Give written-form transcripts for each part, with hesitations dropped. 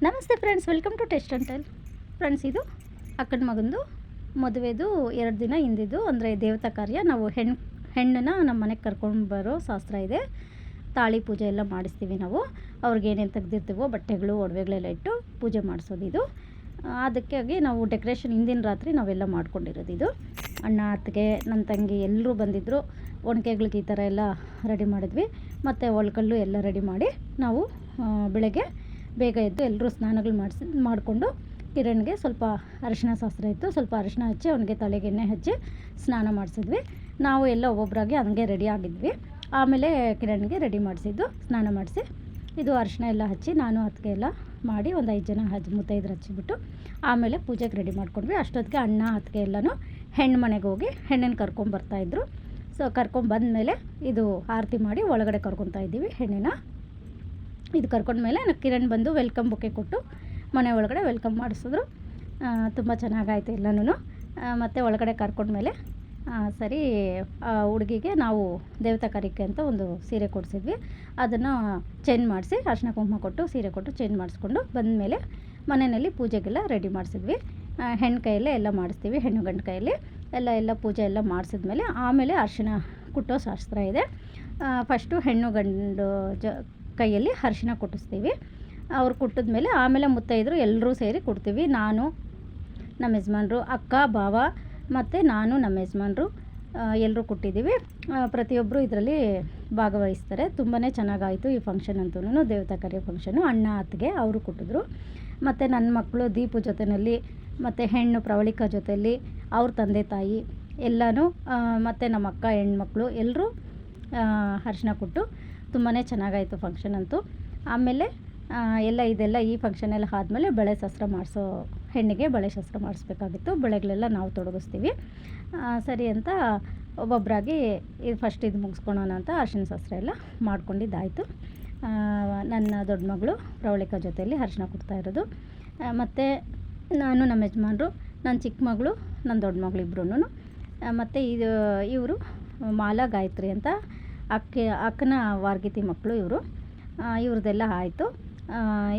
ನಮಸ್ತೆ friends, welcome to taste and tell. Friends, ಇದು ಅಕ್ಕನ ಮಗಂದು ಮದುವೆದು 2 ದಿನ ಹಿಂದಿದ್ದು, ಅಂದರೆ ದೇವತಾ ಕಾರ್ಯ. ನಾವು ಹೆಣ್ಣನ್ನು ನಮ್ಮ ಮನೆಗೆ ಕರ್ಕೊಂಡು ಬರೋ ಶಾಸ್ತ್ರ ಇದೆ. ತಾಳಿ ಪೂಜೆ ಎಲ್ಲ ಮಾಡಿಸ್ತೀವಿ ನಾವು. ಅವ್ರಿಗೆ ಏನೇನು ತೆಗೆದಿರ್ತೀವೋ ಬಟ್ಟೆಗಳು ಒಡವೆಗಳೆಲ್ಲ ಇಟ್ಟು ಪೂಜೆ ಮಾಡಿಸೋದು ಇದು. ಅದಕ್ಕಾಗಿ ನಾವು ಡೆಕೋರೇಷನ್ ಹಿಂದಿನ ರಾತ್ರಿ ನಾವೆಲ್ಲ ಮಾಡ್ಕೊಂಡಿರೋದು ಇದು. ಅಣ್ಣ, ಅತ್ತಿಗೆ, ನನ್ನ ತಂಗಿ ಎಲ್ಲರೂ ಬಂದಿದ್ದರು. ಒಣಕೆಗಳಿಗೆ ಈ ಥರ ಎಲ್ಲ ರೆಡಿ ಮಾಡಿದ್ವಿ. ಮತ್ತು ಒಳ್ಕಲ್ಲು ಎಲ್ಲ ರೆಡಿ ಮಾಡಿ ನಾವು ಬೆಳಗ್ಗೆ ಬೇಗ ಎದ್ದು ಎಲ್ಲರೂ ಸ್ನಾನಗಳು ಮಾಡಿಕೊಂಡು ಕಿರಣ್ಗೆ ಸ್ವಲ್ಪ ಅರಿಶಿನ ಶಾಸ್ತ್ರ ಇತ್ತು. ಸ್ವಲ್ಪ ಅರಿಶಿನ ಹಚ್ಚಿ ಅವನಿಗೆ ತಲೆಗೆ ಎಣ್ಣೆ ಹಚ್ಚಿ ಸ್ನಾನ ಮಾಡಿಸಿದ್ವಿ. ನಾವು ಎಲ್ಲ ಒಬ್ಬೊಬ್ಬರಾಗಿ ಹಂಗೆ ರೆಡಿ ಆಗಿದ್ವಿ. ಆಮೇಲೆ ಕಿರಣ್ಗೆ ರೆಡಿ ಮಾಡಿಸಿದ್ದು, ಸ್ನಾನ ಮಾಡಿಸಿ ಇದು ಅರಿಶಿನ ಎಲ್ಲ ಹಚ್ಚಿ ನಾನು ಅತ್ತಿಗೆ ಎಲ್ಲ ಮಾಡಿ ಒಂದು 5 ಜನ ಮುತ್ತೈದರು ಹಚ್ಚಿಬಿಟ್ಟು ಆಮೇಲೆ ಪೂಜೆಗೆ ರೆಡಿ ಮಾಡ್ಕೊಂಡ್ವಿ. ಅಷ್ಟೊತ್ತಿಗೆ ಅಣ್ಣ ಅತ್ತಿಗೆ ಎಲ್ಲನೂ ಹೆಣ್ಣು ಮನೆಗೆ ಹೋಗಿ ಹೆಣ್ಣನ್ನು ಕರ್ಕೊಂಬರ್ತಾಯಿದ್ರು. ಸೊ ಕರ್ಕೊಂಬಂದಮೇಲೆ ಇದು ಆರತಿ ಮಾಡಿ ಒಳಗಡೆ ಕರ್ಕೊತಾ ಇದ್ದೀವಿ ಹೆಣ್ಣಿನ. ಇದು ಕರ್ಕೊಂಡ್ಮೇಲೆ ಕಿರಣ್ ಬಂದು ವೆಲ್ಕಮ್ ಬೊಕ್ಕೆ ಕೊಟ್ಟು ಮನೆ ಒಳಗಡೆ ವೆಲ್ಕಮ್ ಮಾಡಿಸಿದ್ರು. ತುಂಬ ಚೆನ್ನಾಗಾಯಿತು ಎಲ್ಲನೂ. ಮತ್ತು ಒಳಗಡೆ ಕರ್ಕೊಂಡ್ಮೇಲೆ ಸರಿ, ಹುಡುಗಿಗೆ ನಾವು ದೇವತಾ ಕಾರ್ಯಕ್ಕೆ ಅಂತ ಒಂದು ಸೀರೆ ಕೊಡಿಸಿದ್ವಿ. ಅದನ್ನು ಚೇಂಜ್ ಮಾಡಿಸಿ ಅರಿಶಿನ ಕುಂಕುಮ ಕೊಟ್ಟು ಸೀರೆ ಕೊಟ್ಟು ಚೇಂಜ್ ಮಾಡಿಸ್ಕೊಂಡು ಬಂದಮೇಲೆ ಮನೆಯಲ್ಲಿ ಪೂಜೆಗೆಲ್ಲ ರೆಡಿ ಮಾಡಿಸಿದ್ವಿ. ಹೆಣ್ಣು ಕೈಯಲ್ಲೇ ಎಲ್ಲ ಮಾಡಿಸ್ತೀವಿ, ಹೆಣ್ಣು ಗಂಡು ಕೈಯಲ್ಲಿ ಎಲ್ಲ ಪೂಜೆ ಎಲ್ಲ ಮಾಡಿಸಿದ್ಮೇಲೆ ಆಮೇಲೆ ಅರಿಶಿನ ಕುಟ್ಟೋ ಶಾಸ್ತ್ರ ಇದೆ. ಫಸ್ಟು ಹೆಣ್ಣು ಗಂಡು ಕೈಯಲ್ಲಿ ಅರಿಶಿನ ಕುಟ್ಟಿಸ್ತೀವಿ. ಅವ್ರು ಕುಟ್ಟಿದ್ಮೇಲೆ ಆಮೇಲೆ ಮುತ್ತೈದರು ಎಲ್ಲರೂ ಸೇರಿ ಕೊಡ್ತೀವಿ. ನಾನು, ನಮ್ಮ ಯಜಮಾನ್ರು, ಅಕ್ಕ, ಭಾವ ಮತ್ತು ನಾನು, ನಮ್ಮ ಯಜಮಾನ್ರು ಎಲ್ಲರೂ ಕೊಟ್ಟಿದ್ದೀವಿ. ಪ್ರತಿಯೊಬ್ಬರು ಇದರಲ್ಲಿ ಭಾಗವಹಿಸ್ತಾರೆ. ತುಂಬಾ ಚೆನ್ನಾಗಾಯಿತು ಈ ಫಂಕ್ಷನ್ ಅಂತೂ, ದೇವತಾ ಕಾರ್ಯ ಫಂಕ್ಷನು. ಅಣ್ಣ ಅತ್ತಿಗೆ ಅವರು ಕೊಟ್ಟಿದ್ರು. ಮತ್ತು ನನ್ನ ಮಕ್ಕಳು ದೀಪು ಜೊತೆಯಲ್ಲಿ ಮತ್ತು ಹೆಣ್ಣು ಪ್ರವಳಿಕಾ ಜೊತೆಯಲ್ಲಿ ಅವ್ರ ತಂದೆ ತಾಯಿ ಎಲ್ಲನೂ ಮತ್ತು ನಮ್ಮ ಅಕ್ಕ ಹೆಣ್ಮಕ್ಳು ಎಲ್ಲರೂ ಅರಿಶಿನ ಕೊಟ್ಟು ತುಂಬಾ ಚೆನ್ನಾಗಾಯಿತು ಫಂಕ್ಷನ್ ಅಂತೂ. ಆಮೇಲೆ ಇದೆಲ್ಲ ಈ ಫಂಕ್ಷನ್ ಎಲ್ಲ ಆದಮೇಲೆ ಬಳೆ ಶಾಸ್ತ್ರ ಮಾಡಿಸೋ ಹೆಣ್ಣಿಗೆ ಬಳೆ ಶಾಸ್ತ್ರ ಮಾಡಿಸ್ಬೇಕಾಗಿತ್ತು. ಬಳೆಗಳೆಲ್ಲ ನಾವು ತೊಡಗಿಸ್ತೀವಿ. ಸರಿ ಅಂತ ಒಬ್ಬೊಬ್ಬರಾಗಿ ಇದು ಫಸ್ಟ್ ಇದು ಮುಗಿಸ್ಕೊಳೋಣ ಅಂತ ಅರಿಶಿನ ಶಾಸ್ತ್ರ ಎಲ್ಲ ಮಾಡ್ಕೊಂಡಿದ್ದಾಯಿತು. ನನ್ನ ದೊಡ್ಡ ಮಗಳು ಪ್ರವಳಿಕಾ ಜೊತೆಯಲ್ಲಿ ಅರಿಶಿನ ಕೊಡ್ತಾ ಇರೋದು. ಮತ್ತು ನಾನು, ನಮ್ಮ ಯಜಮಾನ್ರು, ನನ್ನ ಚಿಕ್ಕ ಮಗಳು, ನನ್ನ ದೊಡ್ಡ ಮಗಳು ಇಬ್ಬರೂ. ಮತ್ತು ಇವರು ಮಾಲಾ ಗಾಯತ್ರಿ ಅಂತ ಅಕ್ಕನ ವಾರ್ಗಿತಿ ಮಕ್ಕಳು ಇವರು. ಇವ್ರದ್ದೆಲ್ಲ ಆಯಿತು.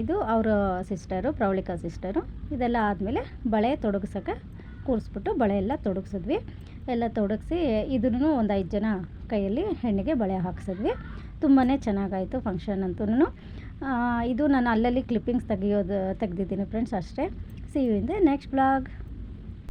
ಇದು ಅವರ ಸಿಸ್ಟರು, ಪ್ರವಳಿಕಾ ಸಿಸ್ಟರು. ಇದೆಲ್ಲ ಆದಮೇಲೆ ಬಳೆ ತೊಡಗಿಸೋಕ್ಕೆ ಕೂರಿಸ್ಬಿಟ್ಟು ಬಳೆ ಎಲ್ಲ ತೊಡಗಿಸಿದ್ವಿ. ಎಲ್ಲ ತೊಡಗಿಸಿ ಇದನ್ನು ಒಂದು 5 ಜನ ಕೈಯಲ್ಲಿ ಹೆಣ್ಣಿಗೆ ಬಳೆ ಹಾಕ್ಸಿದ್ವಿ. ತುಂಬಾ ಚೆನ್ನಾಗಾಯಿತು ಫಂಕ್ಷನ್ ಅಂತೂ. ಇದು ನಾನು ಅಲ್ಲಲ್ಲಿ ಕ್ಲಿಪ್ಪಿಂಗ್ಸ್ ತೆಗೆದಿದ್ದೀನಿ ಫ್ರೆಂಡ್ಸ್, ಅಷ್ಟೇ. See you in the next blog.